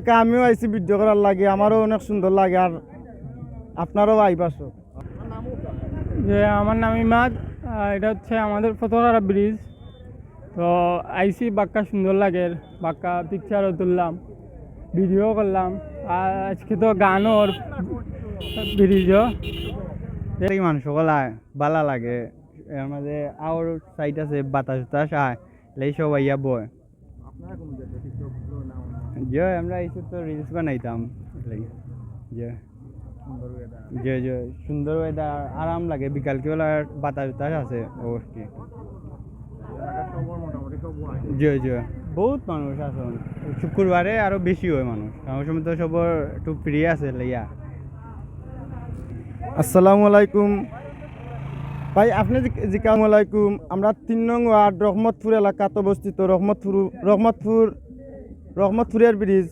দেখে আমিও আইছি ভিডিও করার লাগে, আমারও অনেক সুন্দর লাগে। আর আপনারও আইবাসো। যে আমার নাম ইমাদ, এটা হচ্ছে আমাদের ফতোয়ারা ব্রিজ। তো আইসি বাক্কা সুন্দর লাগে, বাক্কা পিকচারও তুললাম, ভিডিও করলাম। আর আজকে তো গানও ব্রিজও এই মানুষ সকলা ভালো লাগে। এর মাঝে আওয়ার সাইড আছে, বাতাস টাতাস আয়, এই সব আইয়া বয়। যে আমরা এইসব তো রিলস বানাইতাম। যে সুন্দর ওয়েদার, আরাম লাগে, বিকাল বেলা বাতাস টাতাস আছে অবশ্যই। বহুত মানুষ আছে, শুক্রবারে আরো বেশি হয় মানুষ। আমার সময় তো সবার একটু ফ্রি আছে লাইয়া। আসসালামু আলাইকুম ভাই, আপনি জিকাম আলাইকুম। আমরা 3 নং ওয়ার্ড রহমতপুর এলাকাত অবস্থিত। রহমতপুরের ব্রিজ,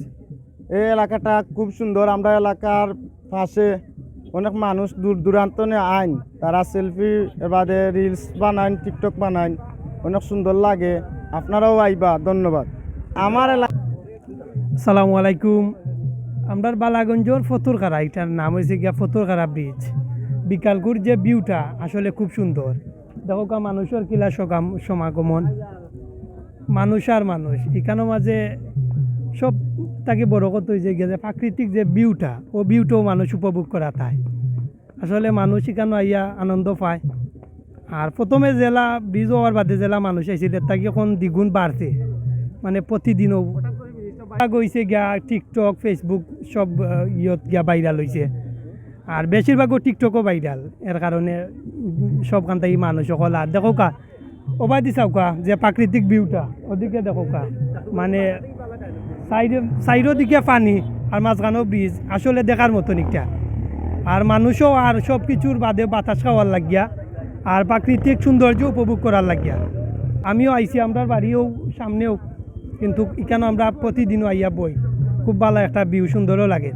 এই এলাকাটা খুব সুন্দর। আমরা এলাকার পাশে অনেক মানুষ দূর দূরান্ত আইন, তারা সেলফি বাদে রিলস বানান, টিকটক বানান, অনেক সুন্দর লাগে। আপনারাও আইবা, ধন্যবাদ। আমার এলাকা আসসালামু আলাইকুম। আমরা বালাগঞ্জর ফতুরখারা, এটার নাম হয়েছে গিয়া ফতুরখারা ব্রিজ। বিকালকুর যে ভিউটা আসলে খুব সুন্দর। দেখো কা মানুষের কিলা সমাগমন, মানুষ আর মানুষ এখানের মাঝে সব তাকে বড় কথা হয়েছে গিয়ে যে প্রাকৃতিক যে ভিউটা, ও ভিউটাও মানুষ উপভোগ করা তাই। আসলে মানুষ এখানে আইয়া আনন্দ পায়। আর প্রথমে জেলা ব্রিজ হওয়ার বাদে জেলা মানুষ আইছিল, তাকে এখন দ্বিগুণ বাড়ছে, মানে প্রতিদিনও গইছে গিয়া টিকটক ফেসবুক সব ইয়ত গিয়া ভাইরাল হয়েছে। আর বেশিরভাগও টিকটকও ভাইরাল, এর কারণে সবখান থেকে মানুষ সকল। আর দেখো কা ওবাই দিছাও কা যে প্রাকৃতিক ভিউটা, ওদিকে দেখো কা মানে সাইডের দিকে পানি আর মাঝখানেও ব্রিজ, আসলে দেখার মতন একটা। আর মানুষও আর সব কিছুর বাদে বাতাস খাওয়ার লাগিয়া আর প্রাকৃতিক সৌন্দর্য উপভোগ করার লাগিয়া। আমিও আইছি, আমরা বাড়িও সামনেও, কিন্তু এখানে আমরা প্রতিদিনও আইয়া বই, খুব ভালো একটা ভিউ, সুন্দরও লাগে।